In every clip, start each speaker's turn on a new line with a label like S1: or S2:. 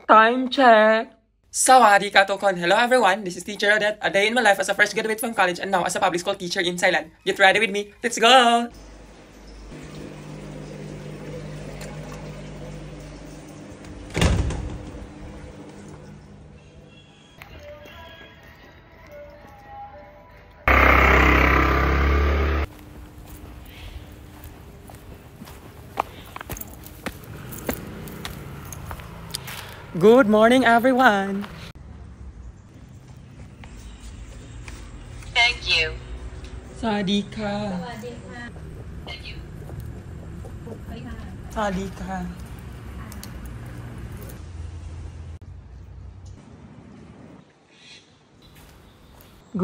S1: Time check!
S2: Sawadee ka Tokon! Hello everyone, this is Teacher Odette. A day in my life as a fresh graduate from college and now as a public school teacher in Thailand. Get ready with me, let's go! Good morning everyone!
S3: Thank you.
S1: สวัสดีค่ะ
S3: Thank you.
S1: สวัสดีค่ะ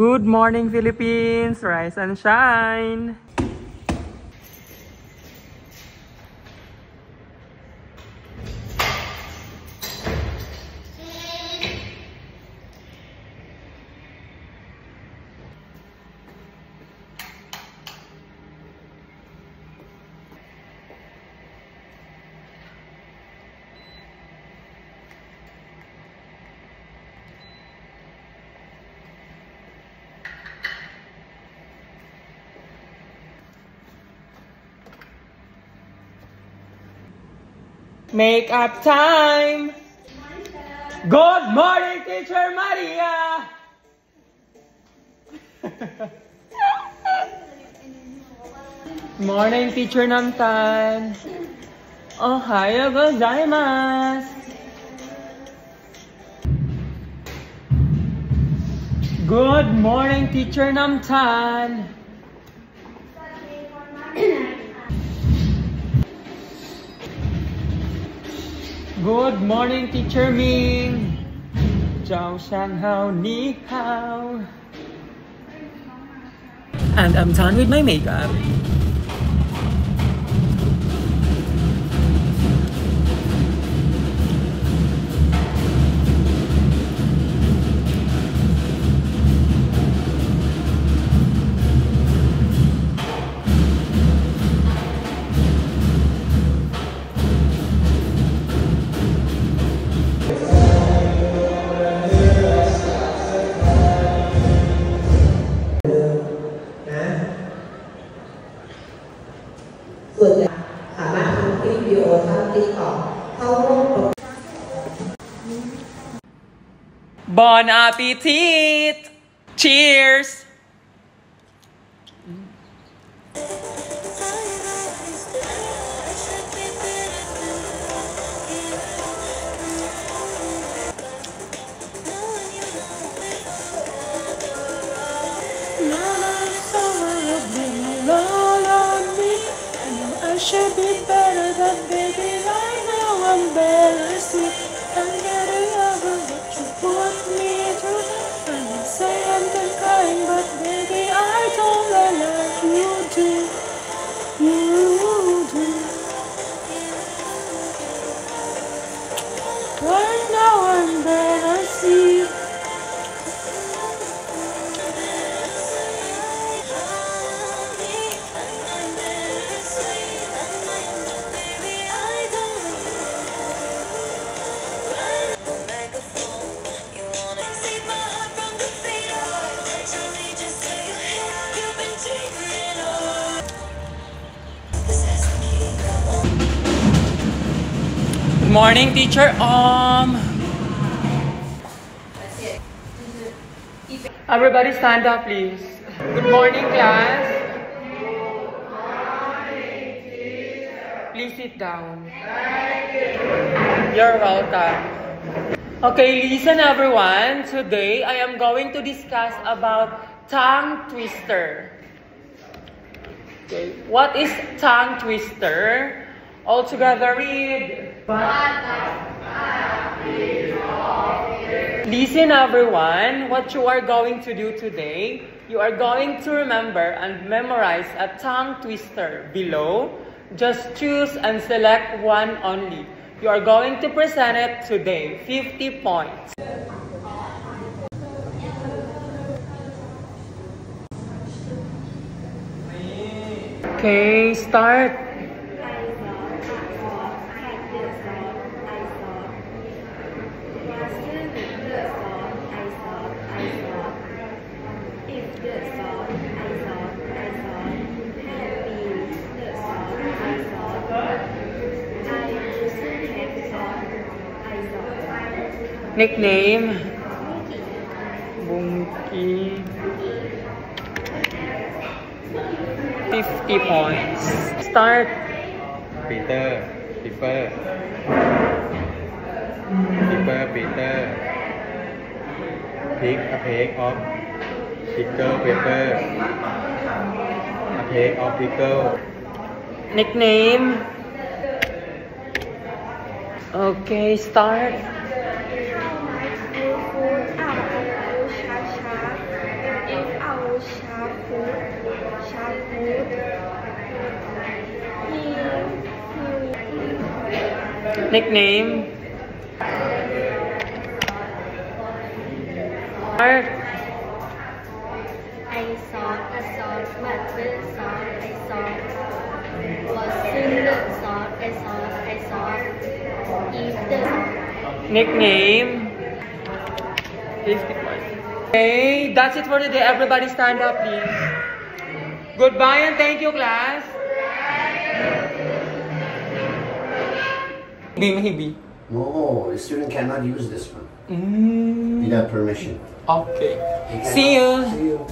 S1: Good morning Philippines! Rise and shine! Make up time! Good morning, Teacher Maria! Morning, Teacher Namtan! Ohayo gozaimasu! Good morning, Teacher Namtan! Good morning, Teacher Ming. Zhao Shang Hao Ni Hao. And I'm done with my makeup. Bon appetit! Cheers!
S4: I should be better than baby right now. I'm better asleep. I'm getting over what you put me through. And say I'm done crying, but baby I don't let like you do. You do. Right now I'm better asleep.
S1: Good morning, Teacher Everybody stand up, please. Good morning, class. Please sit down. You're welcome. Okay, listen everyone. Today, I am going to discuss about tongue twister. Okay, what is tongue twister? All together read. Listen everyone, what you are going to do today, you are going to remember and memorize a tongue twister below. Just choose and select one only. You are going to present it today, 50 points. Okay, start. Nickname? Bunky. 50 points. Start.
S5: Peter, Pipper. Pipper, Peter. Pick a peg of pickle pepper. A peg of pickle.
S1: Nickname? Okay, start. Nickname? Start.
S3: I saw a song, but the song I saw was in the song I saw if the
S1: Nickname? 50 points. Okay, that's it for today. Everybody stand up, please. Goodbye and thank you, class. Maybe.
S6: No, the student cannot use this one without permission.
S1: Okay.
S6: He cannot.
S1: See you.
S6: See you.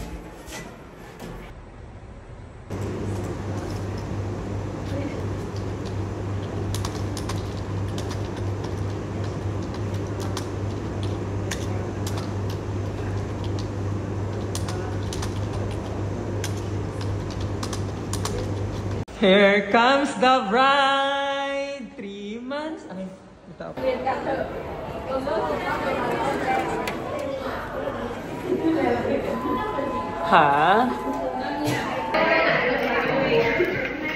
S1: Here comes the bride. 3 months. Ay, ito. Huh?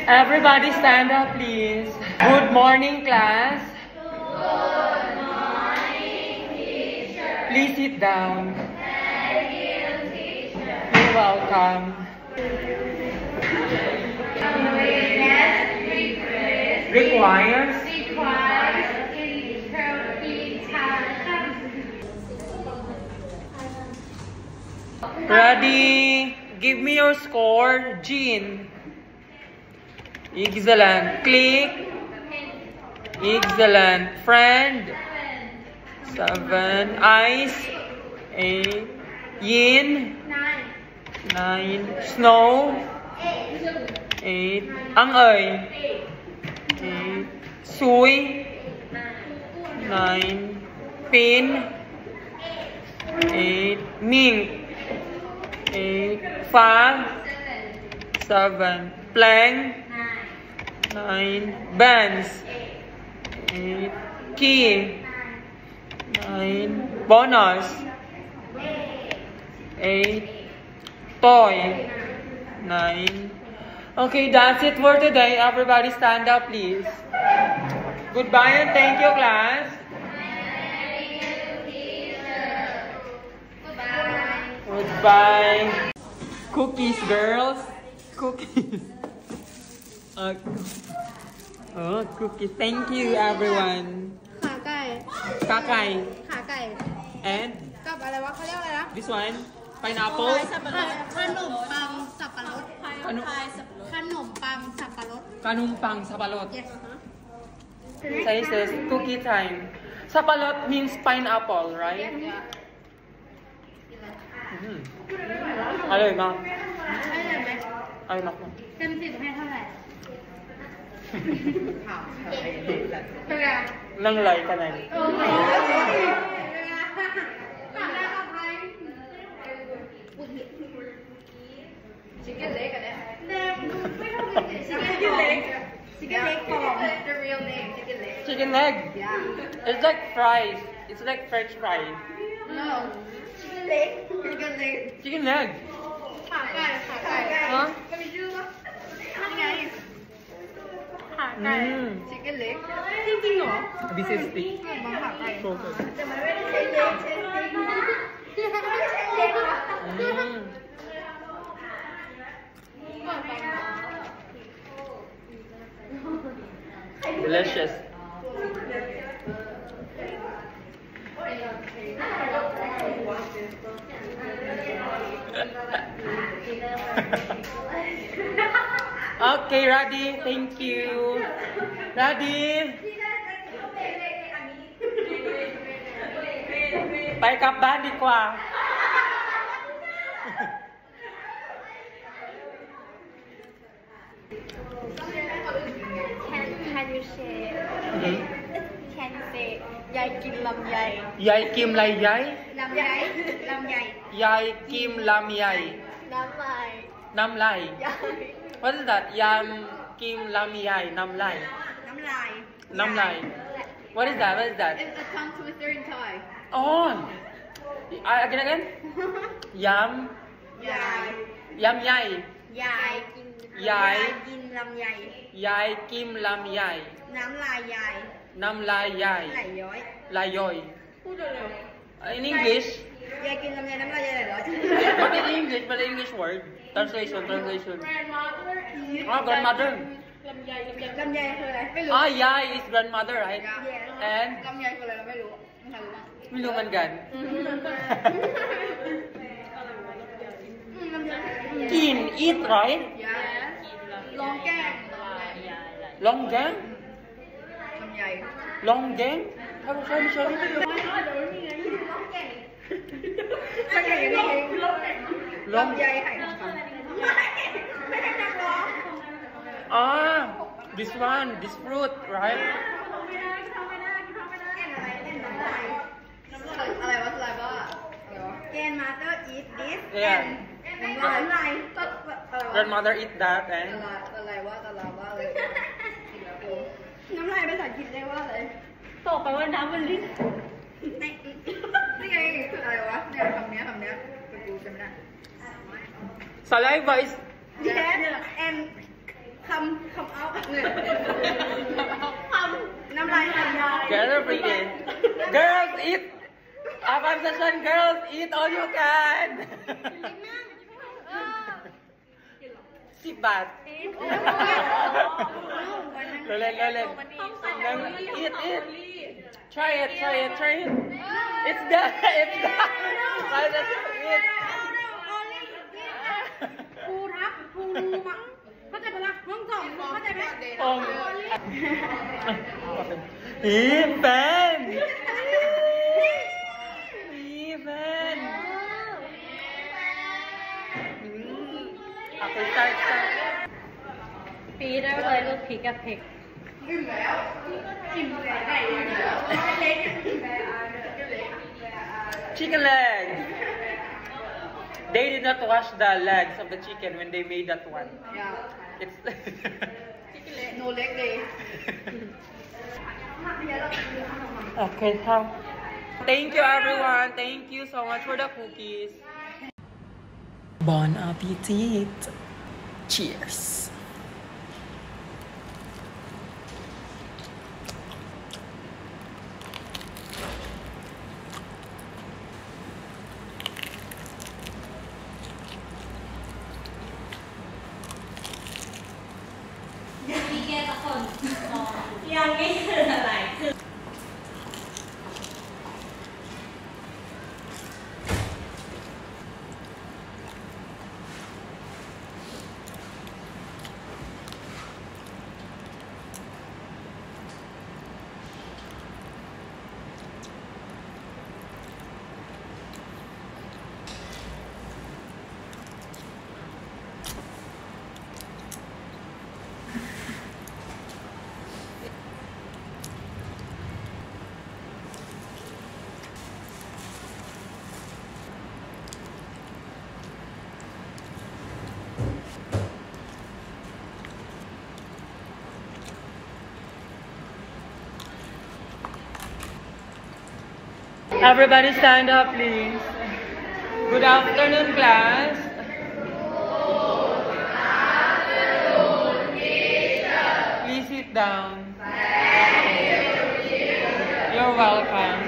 S1: Everybody stand up, please. Good morning, class. Good morning, teacher. Please sit down. Thank you, teacher. You're welcome. Requires Ready? Give me your score, Jean. Excellent. Click. Excellent. Friend. 7. Ice. 8. Yin. 9. Snow. 8. Ang ơi. 8. Suy. 9. Pin. 8. Mink. 8. Fa. 7. Plank. 9. Bands. 8. Key. 9. Bonus. 8. Toy. 9. Okay, that's it for today. Everybody stand up, please. Goodbye and thank you, class. Goodbye. Cookies, girls. Cookies. Oh, cookies. Thank you, everyone.
S7: ขาไก่
S1: Kakai.
S7: ขาไก่
S1: And
S7: กับอะไรวะเขาเรียกอะไรนะ
S1: this one, pineapple.
S7: ขนมปังสับปะรดขนมปังสับปะรด
S1: Kanumpang sapalot.
S7: yes
S1: So it says cookie time. Sapalot means pineapple, right? Alay, ma.
S7: ให้เลยไหม
S1: Ay, mak.
S7: เต็ม10ให้เท่าไหร่เป็นไง
S1: Nang lay ka na.
S7: โอ้โหตอนแรกเอาไปชิคเก้นเล็กกันเนี่ยเต็มไม่ต้องเป็นชิคเก้นเล็กชิคเก้นเล็กของ the real name ชิคเก้นเล็ก
S1: Chicken leg.
S7: yeah
S1: It's like fries. It's like French fry.
S7: no ชิคเก้นเล็กชิคเก้นเล็ก
S1: Chicken leg.
S7: ขาไก่ขาไก่
S1: ฮะ
S7: ก็มีชื่อปะนั่นไงขาไก่ ชิคเก้นเล็กจริงๆเหรอ
S1: This is stick.
S7: บางขาไก่
S1: So good.
S7: แต่มันไม่ได้ใช้เล็กใช้เล็กไม่ใช่เล็กอะ
S1: Delicious. Okay, Radhi, thank you. Radhi. ไปกลับบ้านดีกว่า
S3: Can you say Can you say ยายกินลำไย
S1: ยายกิมไรยาย
S3: ลำไยลำไย
S1: ยายกิมลำไย
S3: น้ำลาย
S1: น้ำไหล
S3: ยาย
S1: What is that ยามกิมลำไยน้ำไหล
S3: น้ำลาย
S1: น้ำไหล What is that What is that
S7: It's a tongue twister in Thai.
S1: Oh again ยาม
S3: ยาย
S1: ยามใหญ่
S3: ยายกิน
S1: ยาย
S3: กินลำไย
S1: ยายกิมลำไย
S3: น้ำลายยาย
S1: น้ำลายยาย
S3: ไหลย้อย
S1: ลายย่อย
S3: พูดเร็ว
S1: In English
S3: ยายกินลำไยน้ำลายยายไหลย้อย
S1: but in English word translation Oh grandmother
S3: ลำไยคืออะไรไม่รู้
S1: ยาย is grandmother right and
S7: ลำไยคืออะไรเราไม่รู้ไม่รู้บ้าง
S1: ไม่รู้เหมือนกัน กิน eat right
S7: ยาลองแก้ง
S1: ลองแกง
S7: ลำไย
S1: ลองแกงถ้าไม่ใช่ไม่ใช่
S3: ลำไยนี่ไง
S1: ลอง
S3: ลำไยไข่ทองคำไม่ใช่นักร้อง
S1: this one this fruit right
S7: อะไรวะอะไรวะ
S3: แกนมาเตอร์อีทดิส
S1: yeah
S3: น้ำลายอะไรวะ
S1: grandmother eat that and
S7: อะไรวะอะไรวะอะไร
S3: น้ำลายภาษาอังกฤษเรียกว่าอะไร
S7: บอกไปว่าน้ำมันลิ้นนี่ไงคืออะไรวะเนี่ยคำเนี้ยเป็นกูจำไม่ได้
S1: saliva is
S3: yes and คำเอาเนี่ยคำน้ำลายคำยาว
S1: girls breathe in girls eat after session girls eat all you can 10 บาทเล่นeat try it it's done eat
S3: ครูทักครูรู้มั้งเข้าใจปะล่ะห้องสองเข้าใจไหม
S1: อีแฟนไปใส่
S3: ปีได้เลยลูกพริกกับเผ็ด
S1: chicken leg they did not wash the legs of the chicken when they made that one it's
S7: no leg day
S1: okay thank you everyone thank you so much for the cookies
S2: Bon appetit! Cheers!
S1: Everybody stand up, please. Good afternoon, class. Please sit down. You're welcome.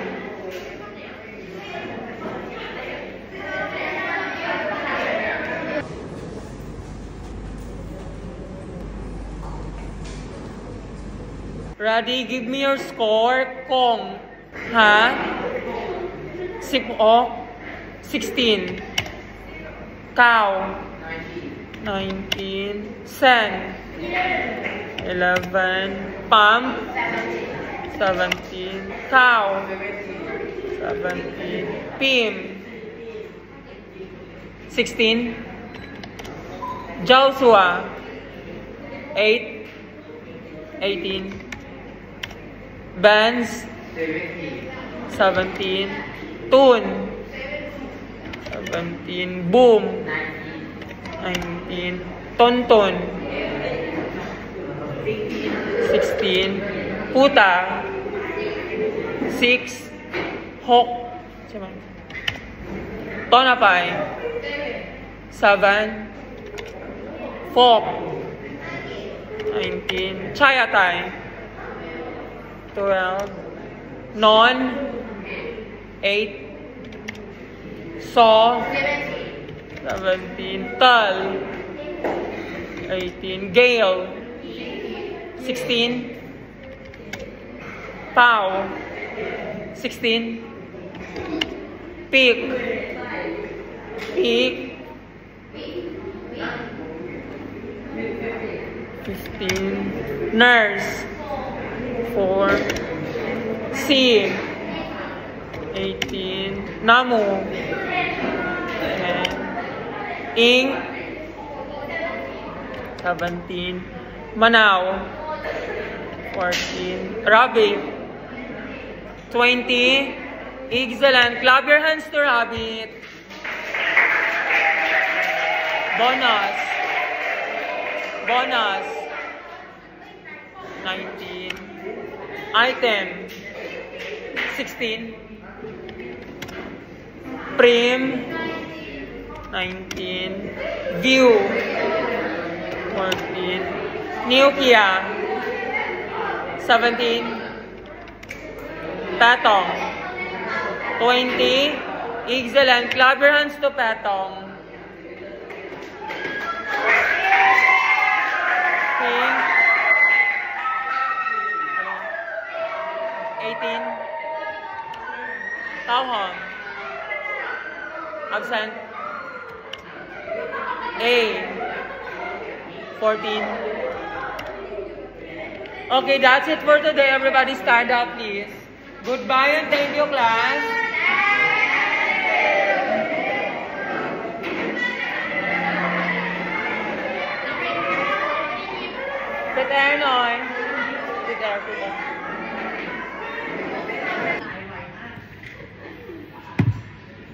S1: Ready? Give me your score, Kong. Ha? 16 9 19 10 11 pump 17 cow 17. Pim. 16. Joshua. 8. 18. Benz. 17. Toon. 17. Boom. 19. Tonton. 16. Puta. 6. Hok. Tonapay. 7. Fok. 19. Chayatay. 12. Non. 8. Saw. 17. Tal. 18. Gale. 16. Pau. 16. Peak. Peak. 15. Nurse. 4. C. 18. Namu. 10. Ink. 17. Manaw. 14. Rabbit. 20. Excellent. Clap your hands to Rabbit. Bonus. Bonus. 19. Item. 16. Prim. 19. View. 14. Nokia. 17. Patong. 20. Excellent. Clap your hands to Patong. Pink. 18. Tao Hong. Absent. A. 14. Okay, that's it for today. Everybody stand up, please. Goodbye and thank you, class. Sit there, Noy. Sit there, sit there.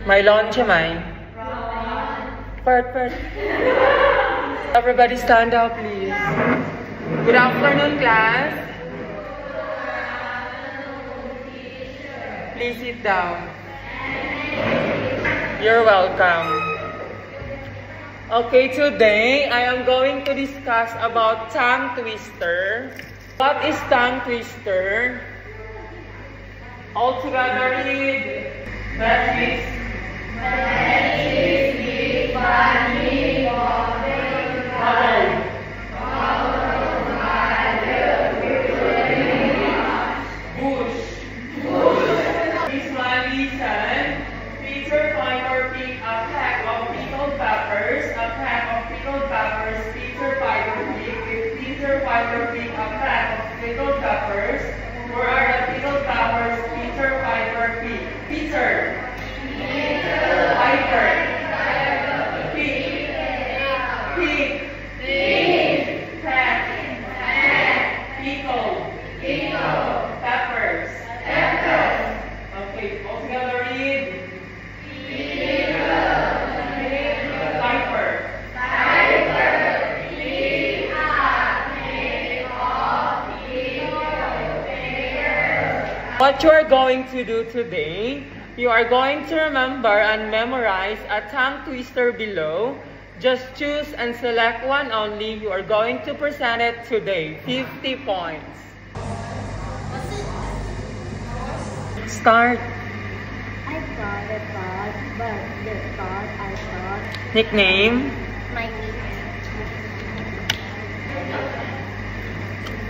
S1: May lunch, may. Part. Everybody stand up, please. Good afternoon, class. Please sit down. You're welcome. Okay, today I am going to discuss about tongue twister. What is tongue twister? All together read. That Peter Piper picked a pack of pickled peppers. Peter Piper picked a pack of pickled peppers. Where are the pickled peppers Peter Piper picked? Peter. Piper. Pick. Pack. Pickled. Peppers. Okay, all together read. Piper. What you are going to do today, you are going to remember and memorize a tongue twister below. Just choose and select one only. You are going to present it today. 50 points. Start.
S3: I thought about, but the thought I thought.
S1: Nickname.
S3: My niece.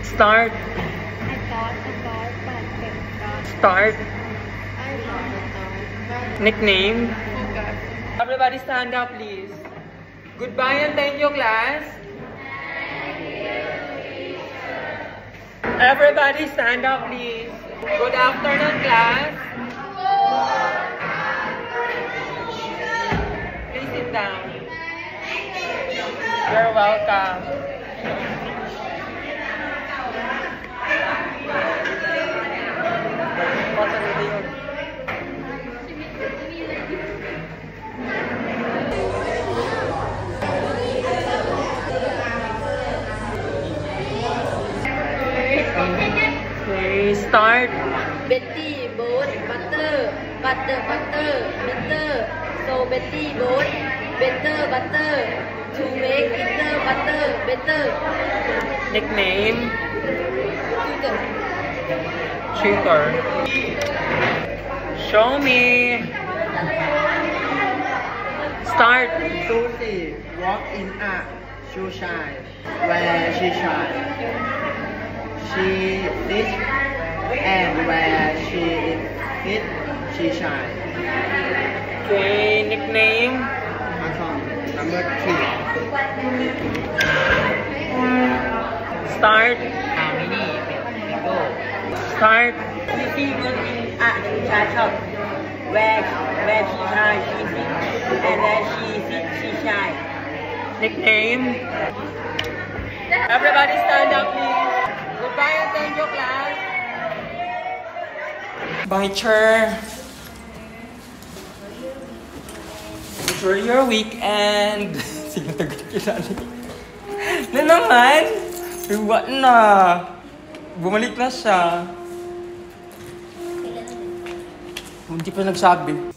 S1: Start.
S3: I thought about, but the thought.
S1: Start.
S3: I thought.
S1: Nickname. Everybody stand up, please. Goodbye and thank you, class. Everybody stand up, please. Good afternoon, class. Please sit down. You're welcome. Okay, start.
S3: Betty boat butter butter butter bitter. So Betty boat better butter to make bitter butter better.
S1: Nickname.
S3: Sugar.
S1: Sugar. Show me. Start.
S8: Susie walk in a shoe shine where she shine. She sits and where she sit, she shine.
S1: Okay, nickname.
S8: Song number 3.
S1: Start. Start.
S8: Susie good in a shoe shop where she shine, she sit, and where she sit, she shine.
S1: Nickname. Everybody stand up, please. Goodbye and thank you, class.
S2: Bye, Chur. Enjoy your weekend. Sino tagad-kilala? Na naman? Iwa na. Bumalik na siya. Hindi pa nagsabi.